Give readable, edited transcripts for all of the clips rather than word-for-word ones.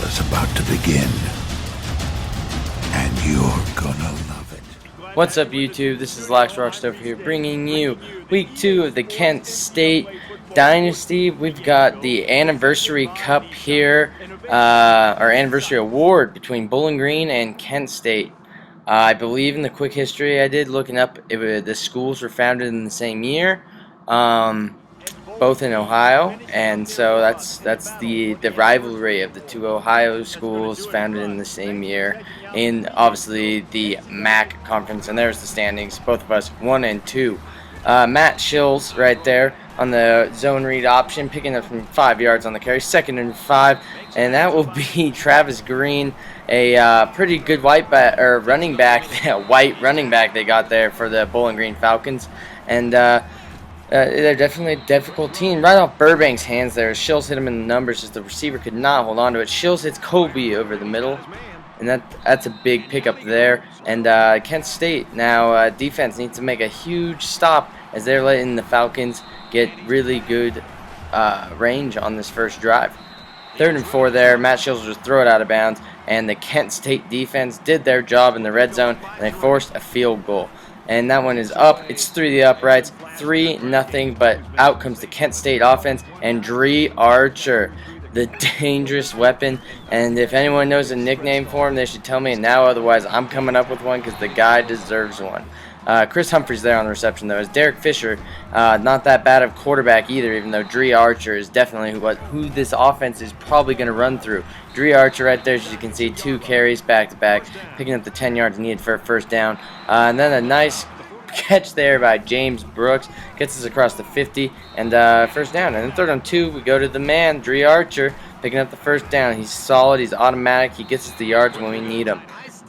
is about to begin, and you're gonna love it. What's up, YouTube? This is LaxRoxTopher here, bringing you week 2 of the Kent State Dynasty. We've got the Anniversary Cup here, our Anniversary Award between Bowling Green and Kent State. I believe in the quick history I did looking up, the schools were founded in the same year. Both in Ohio, and so that's the rivalry of the two Ohio schools founded in the same year in obviously the MAC conference. And there's the standings, both of us 1 and 2. Matt Shills right there on the zone read option, picking up from 5 yards on the carry, 2nd and 5, and that will be Travis Green, a pretty good white running back they got there for the Bowling Green Falcons. And they're definitely a difficult team. Right off Burbank's hands there. Shills hit him in the numbers as the receiver could not hold on to it. Shills hits Kobe over the middle, and that's a big pickup there. And Kent State now defense needs to make a huge stop as they're letting the Falcons get really good range on this first drive. 3rd and 4 there. Matt Shills will just throw it out of bounds, and the Kent State defense did their job in the red zone, and they forced a field goal. And that one is up. It's through the uprights, 3-0. But out comes the Kent State offense and Dree Archer, the dangerous weapon. And if anyone knows a nickname for him, they should tell me now. Otherwise, I'm coming up with one because the guy deserves one. Chris Humphrey's there on the reception, though, as Derek Fisher, not that bad of quarterback either, even though Dree Archer is definitely who this offense is probably going to run through. Dree Archer right there, as you can see, 2 carries back-to-back, picking up the 10 yards needed for a first down. And then a nice catch there by James Brooks, gets us across the 50, and first down. And then 3rd and 2, we go to the man, Dree Archer, picking up the first down. He's solid, he's automatic, he gets us the yards when we need him.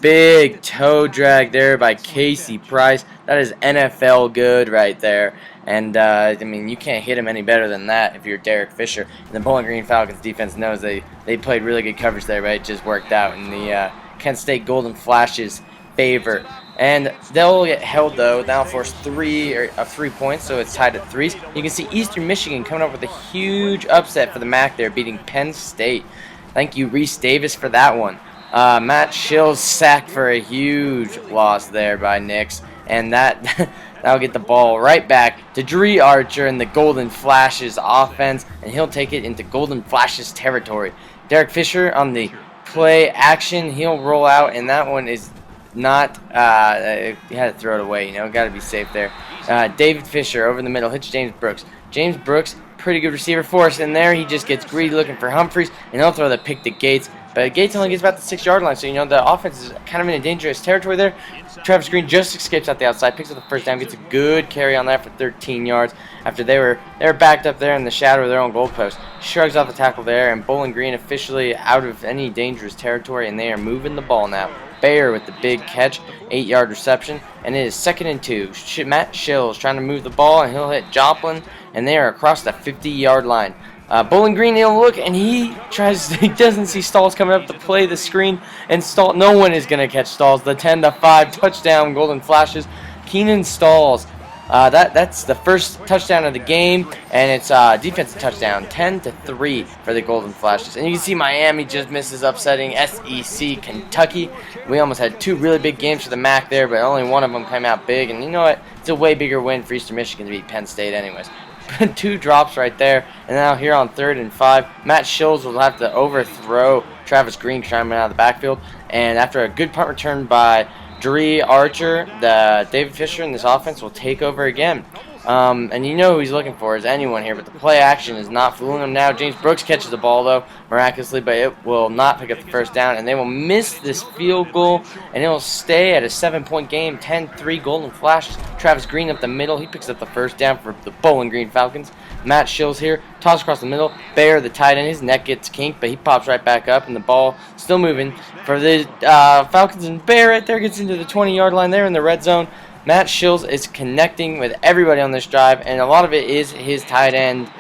Big toe drag there by Casey Price. That is NFL good right there. And, I mean, you can't hit him any better than that if you're Derek Fisher. And the Bowling Green Falcons defense knows they played really good coverage there, but it just worked out in the Kent State Golden Flash's favor. And they'll get held, though. Now force 3 points, so it's tied at 3s. You can see Eastern Michigan coming up with a huge upset for the MAC there, beating Penn State. Thank you, Reese Davis, for that one. Matt Shills sacked for a huge loss there by Nix, and that'll get the ball right back to Dree Archer in the Golden Flashes offense, and he'll take it into Golden Flashes territory. Derek Fisher on the play action, he'll roll out, and that one is not, you had to throw it away, got to be safe there. David Fisher over the middle, hits James Brooks. James Brooks, pretty good receiver for us in there. He just gets greedy looking for Humphreys, and he'll throw the pick to Gates. But Gates only gets about the 6-yard line, so the offense is kind of in a dangerous territory there. Travis Green just escapes out the outside, picks up the first down, gets a good carry on that for 13 yards after they were backed up there in the shadow of their own goalpost. Shrugs off the tackle there, and Bowling Green officially out of any dangerous territory, and they are moving the ball now. Bayer with the big catch, 8-yard reception, and it is 2nd and 2. Matt Shills trying to move the ball, and he'll hit Joplin, and they are across the 50-yard line. Bowling Green, he'll look, and he doesn't see Stalls coming up to play the screen, and no one is going to catch Stalls. The 10-5 touchdown, Golden Flashes. Keenan Stalls, that's the first touchdown of the game, and it's defensive touchdown, 10-3 for the Golden Flashes. And you can see Miami just misses upsetting SEC Kentucky. We almost had 2 really big games for the MAC there, but only one of them came out big. And you know what? It's a way bigger win for Eastern Michigan to beat Penn State anyways. 2 drops right there, and now here on 3rd and 5, Matt Shills will have to overthrow Travis Green coming out of the backfield, and after a good punt return by Dree Archer, David Fisher in this offense will take over again. And who he's looking for is anyone here, but the play action is not fooling him now. James Brooks catches the ball, though, miraculously, but it will not pick up the first down, and they will miss this field goal, and it will stay at a 7-point game, 10-3 Golden Flashes. Travis Green up the middle, he picks up the first down for the Bowling Green Falcons. Matt Shills here, toss across the middle. Bayer, the tight end, his neck gets kinked, but he pops right back up, and the ball still moving for the Falcons, and Bayer right there gets into the 20-yard line there in the red zone. Matt Shills is connecting with everybody on this drive, and a lot of it is his tight end,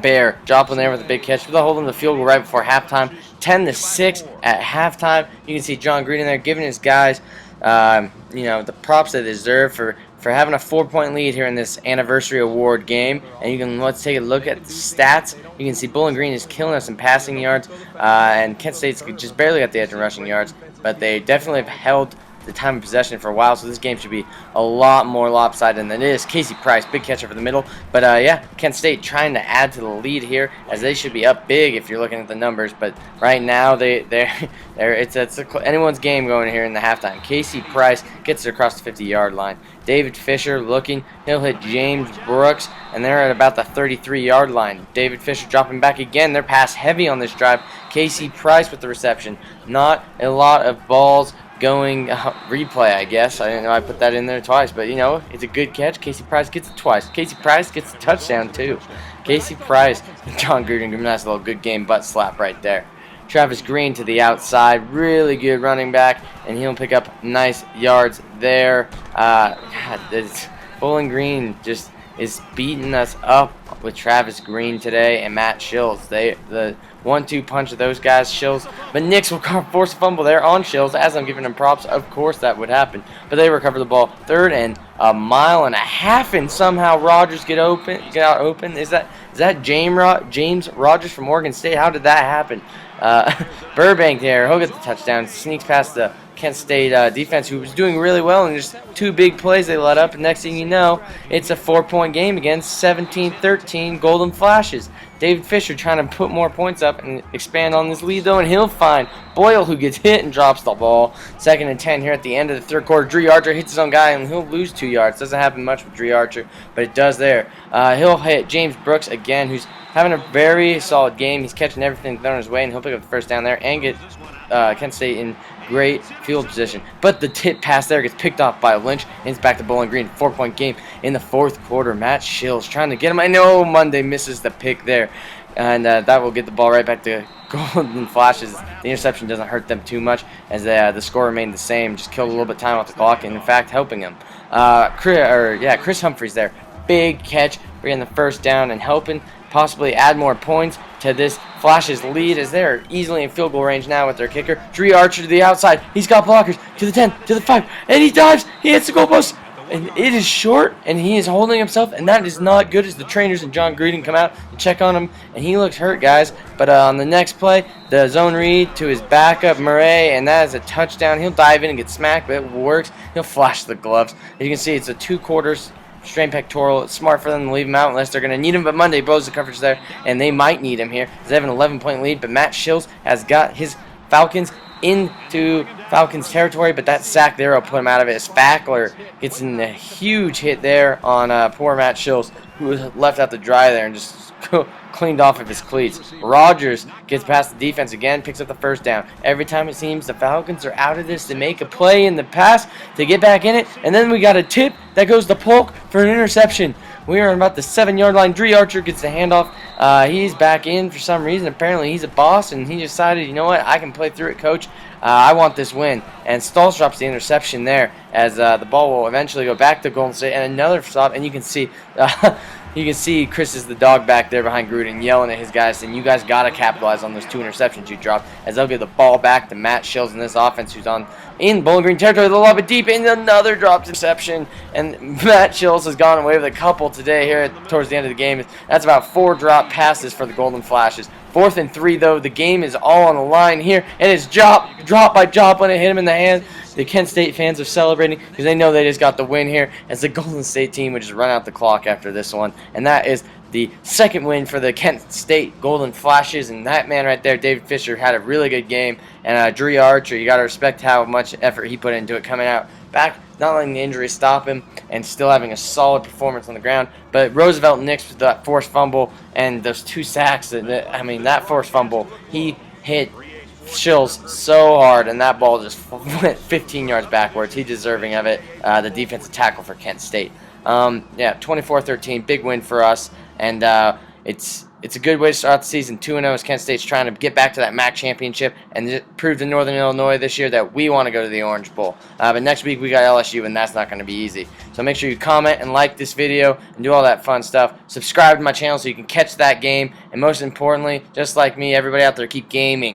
Bayer. Joplin there with a big catch. They'll hold him the field goal right before halftime. 10-6 at halftime. You can see Jon Gruden there giving his guys, the props they deserve for for having a 4-point lead here in this anniversary award game. And you can let's take a look at the stats. You can see Bowling Green is killing us in passing yards, and Kent State's just barely at the edge in rushing yards, but they definitely have held the time of possession for a while, so this game should be a lot more lopsided than it is. Casey Price, big catcher for the middle, but yeah, Kent State trying to add to the lead here, as they should be up big if you're looking at the numbers, but right now it's anyone's game going here in the halftime. Casey Price gets it across the 50-yard line. David Fisher looking, he'll hit James Brooks, and they're at about the 33-yard line. David Fisher dropping back again. They're pass heavy on this drive. Casey Price with the reception. Not a lot of balls going replay, I guess. I didn't know I put that in there twice, but you know, it's a good catch. Casey Price gets it twice. Casey Price gets a touchdown too. Casey Price and Jon Gruden give him a nice little good game butt slap right there. Travis Green to the outside, really good running back, and he'll pick up nice yards there. Bowling Green just is beating us up with Travis Green today and Matt Shills. The 1-2 punch of those guys, Shills. But Nix will force a fumble there on Shills. As I'm giving him props, of course that would happen. But they recover the ball 3rd and a mile and a half, and somehow Rogers get out open. Is that James Rogers from Oregon State? How did that happen? Burbank there, he'll get the touchdown. Sneaks past the Kent State defense, who was doing really well, and just 2 big plays they let up, and next thing you know, it's a 4-point game again, 17-13 Golden Flashes. David Fisher trying to put more points up and expand on this lead, though, and he'll find Boyle, who gets hit and drops the ball. 2nd and 10 here at the end of the 3rd quarter. Dree Archer hits his own guy, and he'll lose 2 yards. Doesn't happen much with Dree Archer, but it does there. He'll hit James Brooks again, who's having a very solid game. He's catching everything thrown his way, and he'll pick up the 1st down there and get Kent State in great field position. But the tip pass there gets picked off by Lynch, and it's back to Bowling Green. 4-point game in the 4th quarter. Matt Shills trying to get him. I know Monday misses the pick there, and that will get the ball right back to Golden Flashes. The interception doesn't hurt them too much, as the score remained the same. Just killed a little bit of time off the clock, and in fact helping him. Chris Humphreys there. Big catch, bringing the 1st down and helping possibly add more points to this Flashes lead, as they're easily in field goal range now with their kicker. Dree Archer to the outside. He's got blockers to the 10, to the 5, and he dives. He hits the goalpost, and it is short, and he is holding himself, and that is not good as the trainers and Jon Gruden come out and check on him, and he looks hurt, guys. But on the next play, the zone read to his backup, Murray, and that is a touchdown. He'll dive in and get smacked, but it works. He'll flash the gloves. As you can see, it's a 2 quarters strained pectoral. It's smart for them to leave him out unless they're going to need him, but Monday blows the coverage there, and they might need him here. They have an 11-point lead, but Matt Shills has got his Falcons into Falcons territory, but that sack there will put him out of it, as Fackler gets in a huge hit there on poor Matt Shills, who was left out to dry there and just cleaned off of his cleats. Rogers gets past the defense again, picks up the 1st down. Every time it seems the Falcons are out of this, to make a play in the pass to get back in it, and then we got a tip that goes to Polk for an interception. We are about the 7-yard line. Dree Archer gets the handoff. He's back in for some reason. Apparently he's a boss, and he decided, you know what, I can play through it, coach. I want this win. And Stolz drops the interception there, as the ball will eventually go back to Golden State, and another stop, and you can see Chris is the dog back there behind Gruden yelling at his guys, saying, you guys got to capitalize on those 2 interceptions you dropped, as they'll give the ball back to Matt Shills in this offense, who's in Bowling Green territory. They'll lob it deep, and another dropped interception, and Matt Shills has gone away with a couple today here towards the end of the game. That's about 4 drop passes for the Golden Flashes. 4th and 3, though. The game is all on the line here, and it's drop by drop when it hit him in the hand. The Kent State fans are celebrating because they know they just got the win here, as the Golden State team would just run out the clock after this one. And that is the 2nd win for the Kent State Golden Flashes. And that man right there, David Fisher, had a really good game. And Dree Archer, you got to respect how much effort he put into it, coming out back, not letting the injury stop him, and still having a solid performance on the ground. But Roosevelt Nix with that forced fumble and those 2 sacks. That forced fumble, he hit Shills so hard, and that ball just went 15 yards backwards. He's deserving of it. The defensive tackle for Kent State. 24-13, big win for us, and it's a good way to start the season. 2-0 as Kent State's trying to get back to that MAC championship and prove to Northern Illinois this year that we want to go to the Orange Bowl. But next week we got LSU, and that's not going to be easy. So make sure you comment and like this video and do all that fun stuff. Subscribe to my channel so you can catch that game, and most importantly, just like me, everybody out there, keep gaming.